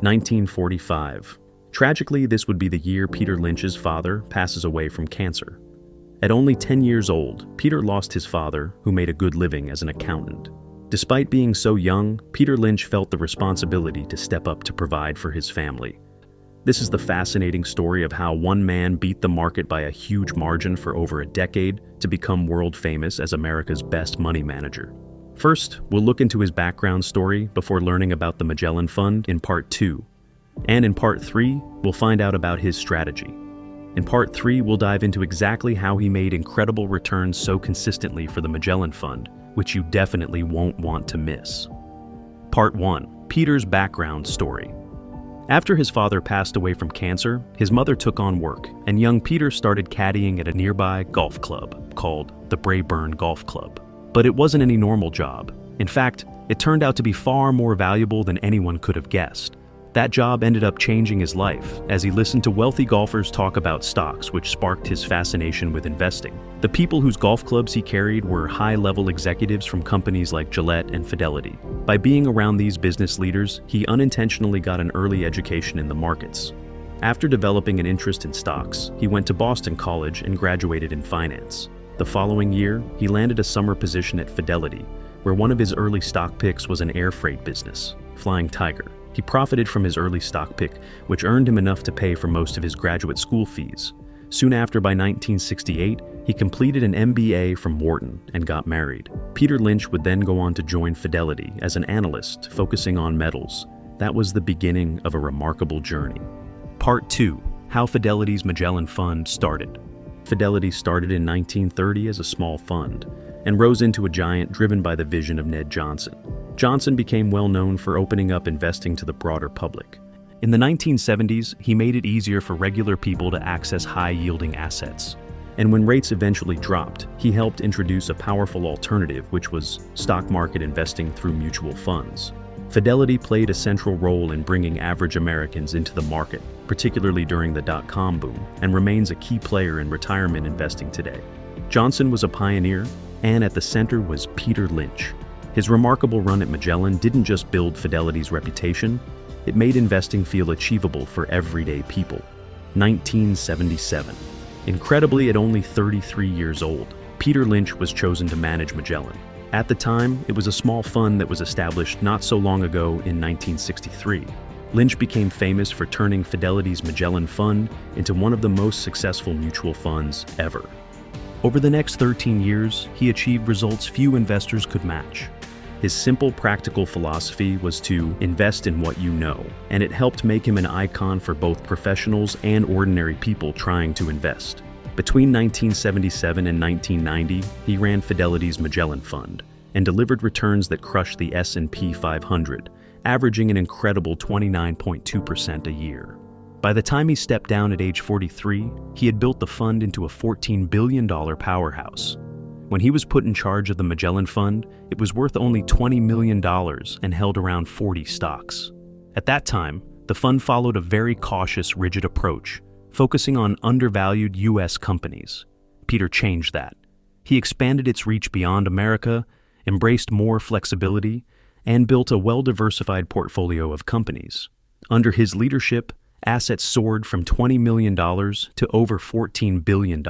1945. Tragically, this would be the year Peter Lynch's father passes away from cancer. At only 10 years old, Peter lost his father, who made a good living as an accountant. Despite being so young, Peter Lynch felt the responsibility to step up to provide for his family. This is the fascinating story of how one man beat the market by a huge margin for over a decade to become world famous as America's best money manager. First, we'll look into his background story before learning about the Magellan Fund in Part 2. And in Part 3, we'll find out about his strategy. In Part 3, we'll dive into exactly how he made incredible returns so consistently for the Magellan Fund, which you definitely won't want to miss. Part 1. Peter's background story. After his father passed away from cancer, his mother took on work, and young Peter started caddying at a nearby golf club called the Braeburn Golf Club. But it wasn't any normal job. In fact, it turned out to be far more valuable than anyone could have guessed. That job ended up changing his life as he listened to wealthy golfers talk about stocks, which sparked his fascination with investing. The people whose golf clubs he carried were high-level executives from companies like Gillette and Fidelity. By being around these business leaders, he unintentionally got an early education in the markets. After developing an interest in stocks, he went to Boston College and graduated in finance. The following year, he landed a summer position at Fidelity, where one of his early stock picks was an air freight business, Flying Tiger. He profited from his early stock pick, which earned him enough to pay for most of his graduate school fees. Soon after, by 1968, he completed an MBA from Wharton and got married. Peter Lynch would then go on to join Fidelity as an analyst, focusing on metals. That was the beginning of a remarkable journey. Part 2. How Fidelity's Magellan Fund started. Fidelity started in 1930 as a small fund and rose into a giant driven by the vision of Ned Johnson. Johnson became well known for opening up investing to the broader public. In the 1970s, he made it easier for regular people to access high-yielding assets. And when rates eventually dropped, he helped introduce a powerful alternative, which was stock market investing through mutual funds. Fidelity played a central role in bringing average Americans into the market, particularly during the dot-com boom, and remains a key player in retirement investing today. Johnson was a pioneer, and at the center was Peter Lynch. His remarkable run at Magellan didn't just build Fidelity's reputation, it made investing feel achievable for everyday people. 1977. Incredibly, at only 33 years old, Peter Lynch was chosen to manage Magellan. At the time, it was a small fund that was established not so long ago in 1963. Lynch became famous for turning Fidelity's Magellan Fund into one of the most successful mutual funds ever. Over the next 13 years, he achieved results few investors could match. His simple, practical philosophy was to invest in what you know, and it helped make him an icon for both professionals and ordinary people trying to invest. Between 1977 and 1990, he ran Fidelity's Magellan Fund and delivered returns that crushed the S&P 500, averaging an incredible 29.2% a year. By the time he stepped down at age 43, he had built the fund into a $14 billion powerhouse. When he was put in charge of the Magellan Fund, it was worth only $20 million and held around 40 stocks. At that time, the fund followed a very cautious, rigid approach, focusing on undervalued U.S. companies. Peter changed that. He expanded its reach beyond America, embraced more flexibility, and built a well-diversified portfolio of companies. Under his leadership, assets soared from $20 million to over $14 billion,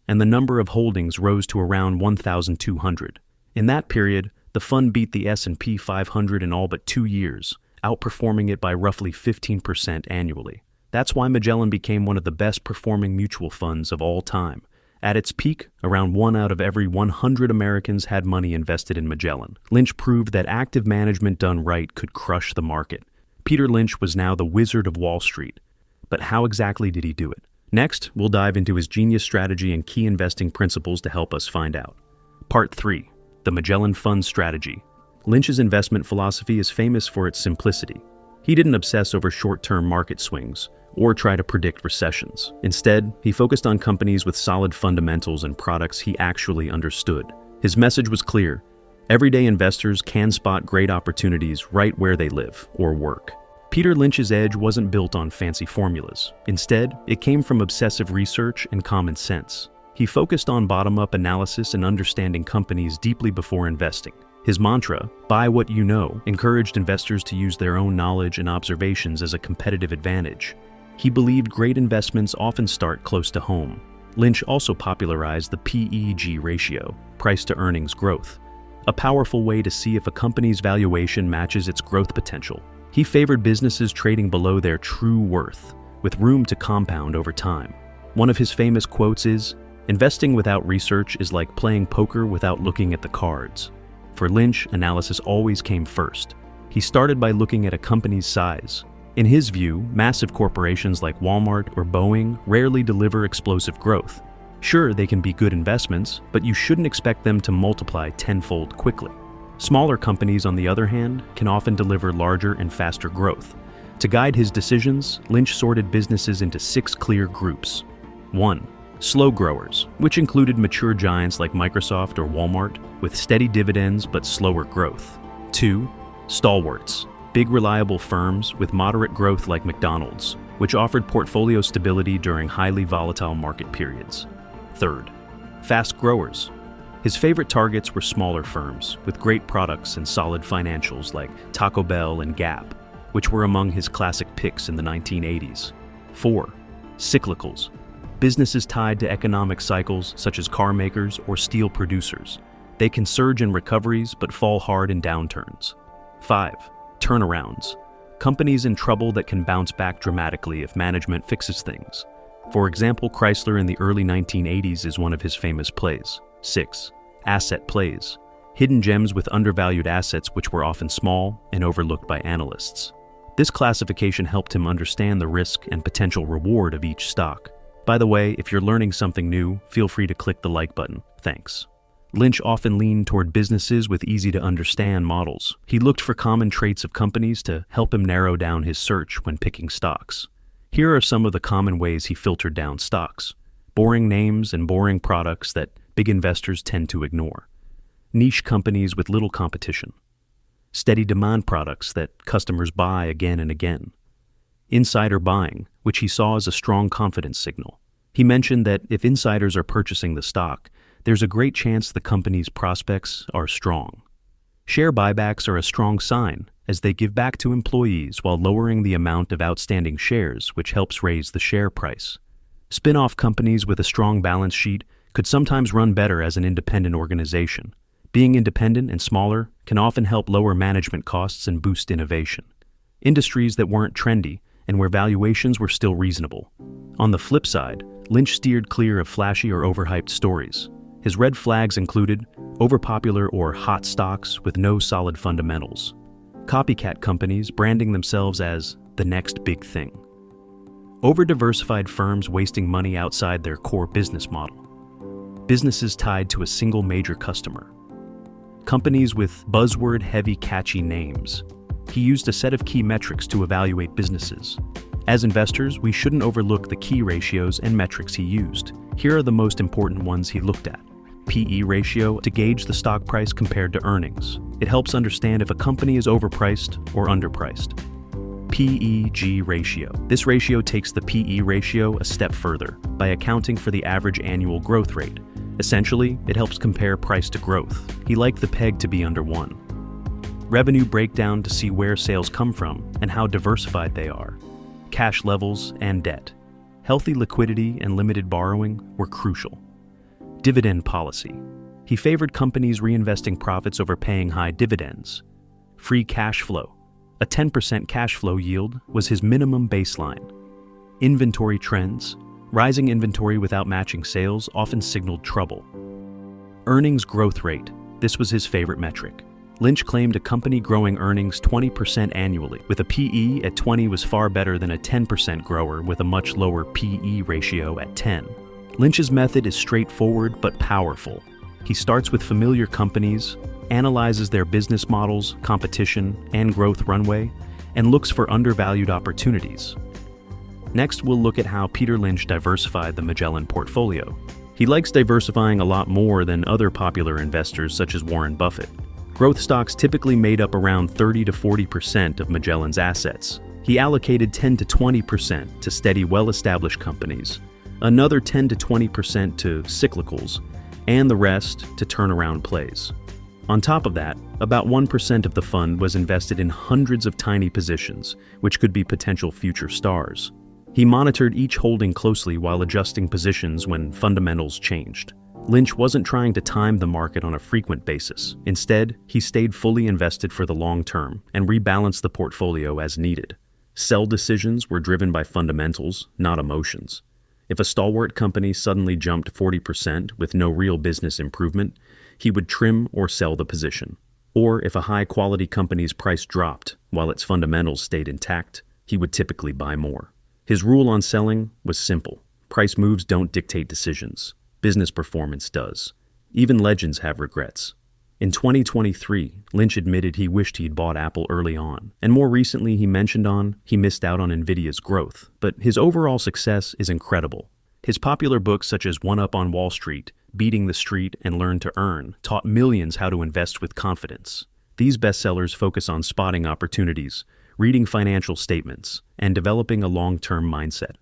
and the number of holdings rose to around 1,200. In that period, the fund beat the S&P 500 in all but 2 years, outperforming it by roughly 15% annually. That's why Magellan became one of the best-performing mutual funds of all time. At its peak, around 1 out of every 100 Americans had money invested in Magellan. Lynch proved that active management done right could crush the market. Peter Lynch was now the Wizard of Wall Street. But how exactly did he do it? Next, we'll dive into his genius strategy and key investing principles to help us find out. Part 3. The Magellan Fund Strategy. Lynch's investment philosophy is famous for its simplicity. He didn't obsess over short-term market swings or try to predict recessions. Instead, he focused on companies with solid fundamentals and products he actually understood. His message was clear. Everyday investors can spot great opportunities right where they live or work. Peter Lynch's edge wasn't built on fancy formulas. Instead, it came from obsessive research and common sense. He focused on bottom-up analysis and understanding companies deeply before investing. His mantra, "Buy what you know," encouraged investors to use their own knowledge and observations as a competitive advantage. He believed great investments often start close to home. Lynch also popularized the PEG ratio, price-to-earnings growth, a powerful way to see if a company's valuation matches its growth potential. He favored businesses trading below their true worth, with room to compound over time. One of his famous quotes is, "Investing without research is like playing poker without looking at the cards." For Lynch, analysis always came first. He started by looking at a company's size. In his view, massive corporations like Walmart or Boeing rarely deliver explosive growth. Sure, they can be good investments, but you shouldn't expect them to multiply tenfold quickly. Smaller companies, on the other hand, can often deliver larger and faster growth. To guide his decisions, Lynch sorted businesses into 6 clear groups. 1. Slow growers, which included mature giants like Microsoft or Walmart, with steady dividends but slower growth. 2. Stalwarts, big reliable firms with moderate growth like McDonald's, which offered portfolio stability during highly volatile market periods. 3rd. Fast growers. His favorite targets were smaller firms with great products and solid financials like Taco Bell and Gap, which were among his classic picks in the 1980s. 4. Cyclicals. Businesses tied to economic cycles such as car makers or steel producers. They can surge in recoveries but fall hard in downturns. 5. Turnarounds. Companies in trouble that can bounce back dramatically if management fixes things. For example, Chrysler in the early 1980s is one of his famous plays. 6. Asset plays. Hidden gems with undervalued assets which were often small and overlooked by analysts. This classification helped him understand the risk and potential reward of each stock. By the way, if you're learning something new, feel free to click the like button. Thanks. Lynch often leaned toward businesses with easy-to-understand models. He looked for common traits of companies to help him narrow down his search when picking stocks. Here are some of the common ways he filtered down stocks. Boring names and boring products that big investors tend to ignore. Niche companies with little competition. Steady demand products that customers buy again and again. Insider buying, which he saw as a strong confidence signal. He mentioned that if insiders are purchasing the stock, there's a great chance the company's prospects are strong. Share buybacks are a strong sign, as they give back to employees while lowering the amount of outstanding shares, which helps raise the share price. Spin-off companies with a strong balance sheet could sometimes run better as an independent organization. Being independent and smaller can often help lower management costs and boost innovation. Industries that weren't trendy and where valuations were still reasonable. On the flip side, Lynch steered clear of flashy or overhyped stories. His red flags included overpopular or hot stocks with no solid fundamentals, copycat companies branding themselves as the next big thing, over-diversified firms wasting money outside their core business model, businesses tied to a single major customer, companies with buzzword-heavy catchy names. He used a set of key metrics to evaluate businesses. As investors, we shouldn't overlook the key ratios and metrics he used. Here are the most important ones he looked at. PE ratio, to gauge the stock price compared to earnings. It helps understand if a company is overpriced or underpriced. PEG ratio. This ratio takes the PE ratio a step further by accounting for the average annual growth rate. Essentially, it helps compare price to growth. He liked the PEG to be under 1. Revenue breakdown to see where sales come from and how diversified they are. Cash levels and debt. Healthy liquidity and limited borrowing were crucial. Dividend policy. He favored companies reinvesting profits over paying high dividends. Free cash flow. A 10% cash flow yield was his minimum baseline. Inventory trends. Rising inventory without matching sales often signaled trouble. Earnings growth rate. This was his favorite metric. Lynch claimed a company growing earnings 20% annually, with a PE at 20 was far better than a 10% grower with a much lower PE ratio at 10. Lynch's method is straightforward but powerful. He starts with familiar companies, analyzes their business models, competition, and growth runway, and looks for undervalued opportunities. Next, we'll look at how Peter Lynch diversified the Magellan portfolio. He likes diversifying a lot more than other popular investors such as Warren Buffett. Growth stocks typically made up around 30 to 40% of Magellan's assets. He allocated 10 to 20% to steady, well-established companies, another 10 to 20% to cyclicals, and the rest to turnaround plays. On top of that, about 1% of the fund was invested in hundreds of tiny positions, which could be potential future stars. He monitored each holding closely while adjusting positions when fundamentals changed. Lynch wasn't trying to time the market on a frequent basis. Instead, he stayed fully invested for the long term and rebalanced the portfolio as needed. Sell decisions were driven by fundamentals, not emotions. If a stalwart company suddenly jumped 40% with no real business improvement, he would trim or sell the position. Or if a high-quality company's price dropped while its fundamentals stayed intact, he would typically buy more. His rule on selling was simple. Price moves don't dictate decisions. Business performance does. Even legends have regrets. In 2023, Lynch admitted he wished he'd bought Apple early on, and more recently he missed out on Nvidia's growth, but his overall success is incredible. His popular books such as One Up on Wall Street, Beating the Street, and Learn to Earn taught millions how to invest with confidence. These bestsellers focus on spotting opportunities, reading financial statements, and developing a long-term mindset.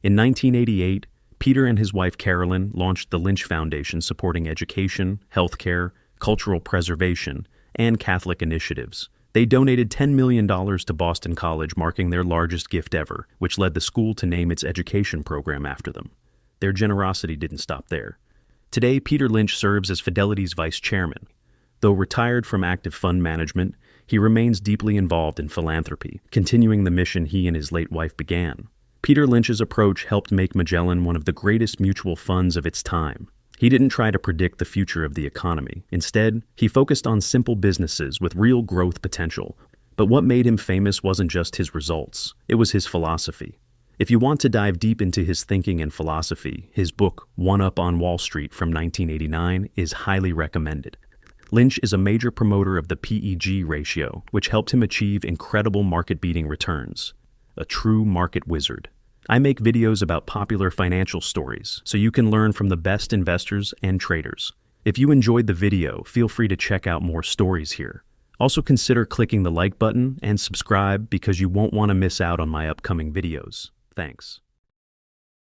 In 1988, Peter and his wife Carolyn launched the Lynch Foundation supporting education, healthcare, cultural preservation, and Catholic initiatives. They donated $10 million to Boston College, marking their largest gift ever, which led the school to name its education program after them. Their generosity didn't stop there. Today, Peter Lynch serves as Fidelity's vice chairman. Though retired from active fund management, he remains deeply involved in philanthropy, continuing the mission he and his late wife began. Peter Lynch's approach helped make Magellan one of the greatest mutual funds of its time. He didn't try to predict the future of the economy. Instead, he focused on simple businesses with real growth potential. But what made him famous wasn't just his results, it was his philosophy. If you want to dive deep into his thinking and philosophy, his book, One Up on Wall Street from 1989, is highly recommended. Lynch is a major promoter of the PEG ratio, which helped him achieve incredible market-beating returns. A true market wizard. I make videos about popular financial stories, so you can learn from the best investors and traders. If you enjoyed the video, feel free to check out more stories here. Also consider clicking the like button and subscribe because you won't want to miss out on my upcoming videos. Thanks.